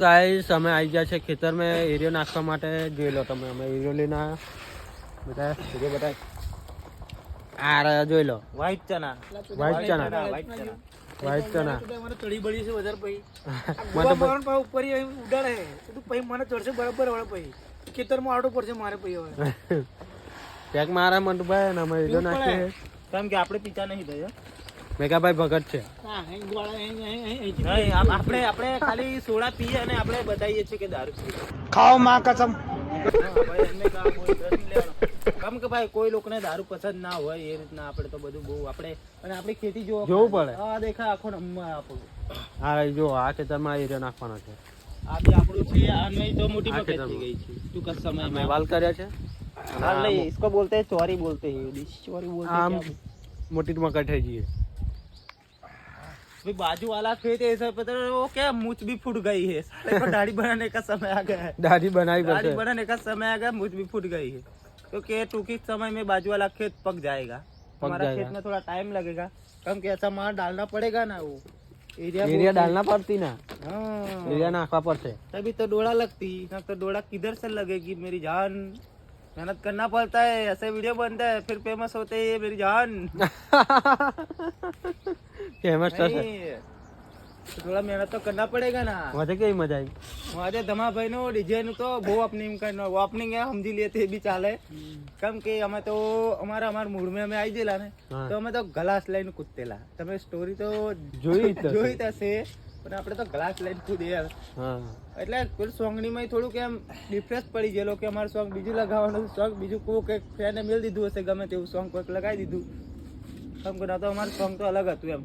guys અમે આવી ગયા છે ખેતર में એરિયો નાખવા માટે જોઈ લો તમે અમે એરિયો લઈને બધા એરિયો બધા આ રહ્યા જોઈ લો વ્હાઈટ ચના મને ચડી બળી છે વધારે પઈ મને મારન પા ઉપર ઉડાડે તો પઈ મને ચડશે બરાબર હવે પઈ ખેતરમાં આડો પડશે મારે પઈ હવે પેક મારા મંટુભાઈ ને અમે એરિયો નાખીએ કેમ કે આપણે પીતા નહીં ભાઈ મેઘાભાઈ ભગત છે આપણે ખાલી સોડા પીએ અને આપણે બતાવીએ છીએ કે દારૂ પીએ ખાઓ માં કસમ કેમ કે ભાઈ કોઈ લોકોને દારૂ પસંદ ના હોય એ રીતના આપણે તો બધું બહુ આપણે અને આપણી ખેતી જોવું પડે આ દેખાય આખો નંબર આપણું હા જો આ ખેતરમાં એરિયો નાખવાનો છે આ બી આપણું છે આ નહીં તો મોટી મકાઈ થઈ ગઈ છે ટૂંક જ સમયમાં વાલ કર્યા છે हाल नहीं इसको बोलते हैं चौरी बोलते हैं चौरी बोलते हैं मोटी मकई થઈ ગઈ भाई बाजू वाला खेत ऐसा पता वो क्या मूछ भी फूट गई है साले को दाढ़ी बनाने का समय आ गया है दाढ़ी बनाने का समय आ गया मूछ भी फूट गई है क्योंकि टूंकी समय में बाजू वाला खेत पक जाएगा हमारा खेत में थोड़ा टाइम लगेगा कम के ऐसा मार डालना पड़ेगा ना वो एरिया डालना पड़ती ना एरिया नाखवा पड़ते तभी तो डोड़ा लगती ना तो डोड़ा किधर से लगेगी मेरी जान मेहनत करना पड़ता है ऐसे वीडियो बनता है फिर फेमस होते हैं मेरी जान फेमस तो थोड़ा मेहनत तो करना पड़ेगा ना मजे कई मजा आई मजे धमा भाई नो डीजे नु तो बહુ ઓપનિંગ કરનો ઓપનિંગ है સમજી લે તે બી ચાલે કેમ કે અમે તો અમારા મૂડ में અમે આવી ગયેલા ને તો અમે તો ગ્લાસ લઈને કૂદતેલા તમે સ્ટોરી તો જોઈ હશે પણ આપણે તો ગ્લાસ લઈને કૂદે યાર એટલે પેલું સોંગ ની માં થોડું કેમ ડિફરન્સ પડી ગયેલો કે અમારું સોંગ બીજું લગાવવાનું સોંગ બીજું કોઈ ફ્રેન્ડે મેલ દીધું હશે ગમે તેવું સોંગ કોઈક લગાવી દીધું કેમ કે ના તો અમારું સોંગ તો અલગ હતું એમ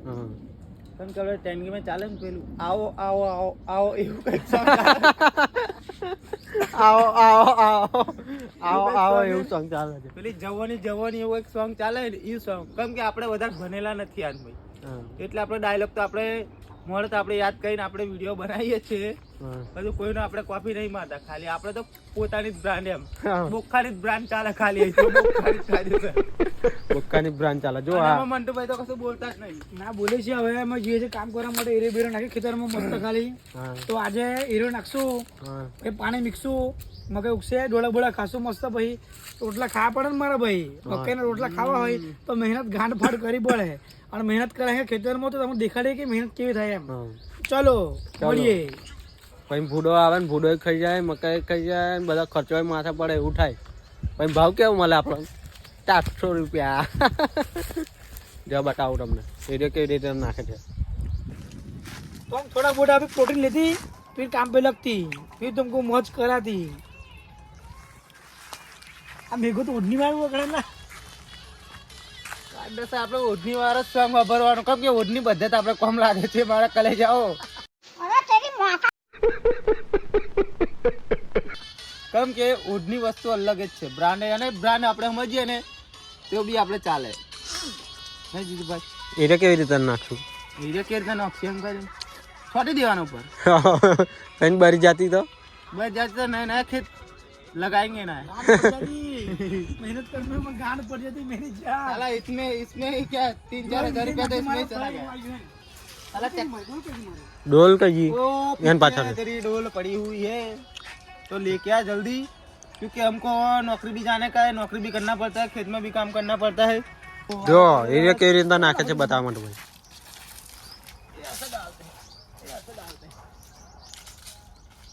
કેમ કે આપણે ટેન્ગી માં ચાલે ને પેલું આવો આવો આવો આવો એવું કંઈક સોંગ આવો એવું સોંગ ચાલે છે પેલી જવાની એવું એક સોંગ ચાલે ને એ સોંગ કેમ કે આપણે વધારે ભણેલા નથી આન ભાઈ એટલે આપણે ડાયલોગ તો આપણે મોડે તો આપણે યાદ કરીને આપણે વિડીયો બનાવીએ છીએ બધું કોઈનો આપણે કોપી નહીં મારતા ખાલી આપણે તો પોતાની જ બ્રાન્ડ એમ બોખાની જ બ્રાન્ડ ચાલે ખાલી બોખાની બ્રાન્ડ ચાલે જો આ મંટુભાઈ તો કશું બોલતા જ નહીં ના બોલે છે હવે અમે જઈએ છીએ કામ કરવા માટે એરિયો બેરો નાખી ખેતરમાં મસ્ત ખાલી તો આજે એરિયો નાખશું એ પાણી મિક્સું મકઈ ઉગશે ડોળા બોળા ખાશું મસ્ત ભાઈ રોટલા ખાવા પડે ને મારા ભાઈ મકાઈના રોટલા ખાવા હોય તો મહેનત ગાંઠ ફાડ કરી પડે અને મહેનત કરે ખેતરમાં તો તમને દેખાડે કે મહેનત કેવી થાય એમ ચલો મળીએ પછી ભૂડો આવે ને ભૂડો ખાઈ જાય મકાઈ ખાઈ જાય ને બધા ખર્ચો માથે પડે એવું થાય પછી ભાવ કેવું મળે આપણને 400 રૂપિયા જો બતાવું તમને એરિયો કેવી રીતે નાખે છે तो हम थोड़ा बहुत अभी प्रोटीन लेती फिर काम पे लगती फिर तुमको मौज कराती अब मेरे को तो उड़नी वाला वो करे ना આપણે ઓઢની વાર જ સોંગ વાપરવાનું કેમ કે ઓઢની બધે આપણે કોમ લાગે છે મારા કલે જાઓ કેમ કે ઓઢની વસ્તુ અલગ જ છે બ્રાન્ડ અને બ્રાન્ડ આપણે સમજીએ ને તો બી આપણે ચાલે નહીં જીતુભાઈ એરિયો કેવી રીતે નાખશું એરિયો કેવી રીતે નાખશું એમ કરીને છોટી દેવાનું ઉપર कहीं बरी जाती तो बस जाती तो नया खेत लगाएंगे ना मेहनत करने में गांड पड़ जाती मेरी जान साला इसमें ही क्या 3-4 हज़ार रुपया तो इसमें ही चला गया साला डोल का जी यहाँ पाछा तेरी डोल पड़ी हुई है तो लेके आ जल्दी क्योंकि हमको नौकरी भी जाने का है नौकरी भी करना पड़ता है खेत में भी काम करना पड़ता है जो एरिया केवी રીતના નાખે છે બતાવ મને ભાઈ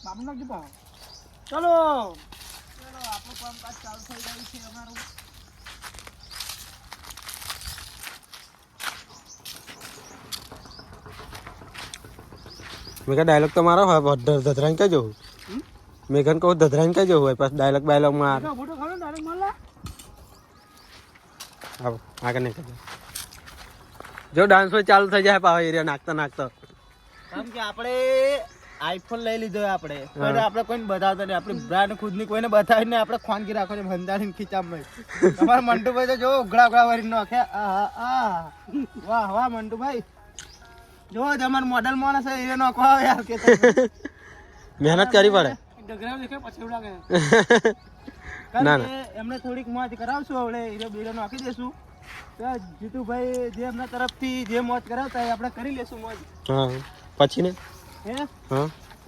બાબુ નાખજો પાવ ચલો આપણું કામકાજ ચાલુ થઈ ગયું છે અમારું મેઘા ડાયલોગ તો મારો હોય ધધરાઈને કહેજો મેઘન કહું ધધરાઈને કહેજો હોય પછી ડાયલોગ માર ફોટો ખાડો ડાયરેક્ટ મારલા આવો આગળ નહીં કહેજો જો ડાન્સ હોય ચાલુ થઈ જાય પાવ એરિયા નાખતા કેમ કે આપણે આઈફોન લઈ લીધો આપણે પણ આપણે કોઈને બતાવતો નહીં આપણી બ્રાન્ડ ખુદની કોઈને બતાવીને આપણે ખોનગી રાખો છે ભંડારીને ખીચામાં તમારા મંટુભાઈ તો જો ઉઘડા વરી નાખે વાહ વાહ મંટુભાઈ જો તમાર મોડલ માણસ છે એ નાખો યાર કે મહેનત કરવી પડે ડગરાવ દેખે પછી એવું લાગે ના એમને થોડીક મોજ કરાવશું આપણે એ બીડો નાખી દેશું તો જીતુભાઈ જે એમના તરફથી જે મોજ કરાવતા એ આપણે કરી લેશું મોજ હા પછી ને હે હા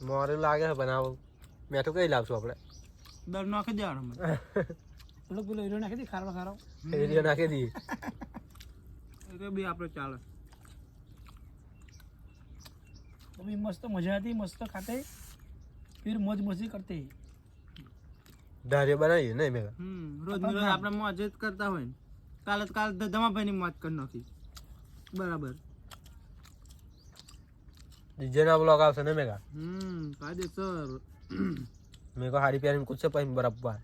મોરે લાગે છે બનાવો મેં તો કઈ લાવશું આપણે દર નાખી દેવાનું પેલો હીરો નાખી દે ખારો ખારો એરિયો નાખી દઈએ એ બી આપણે ચાલે તો બી મસ્ત મજા હતી મસ્ત ખાતે फिर मौज मस्ती करते ही ધાર્યો બનાવીએ નહીં મેં રોજ રોજ આપણે મોજ જ કરતા હોય ને કાલ ધમાભાઈ ની મોજ કરી નાખી બરાબર ડીજે ના બ્લોગ આવશે ને મેગા કાયદેસર મેં કો હાડી પહેરીને કૂદશે પછી બરાબર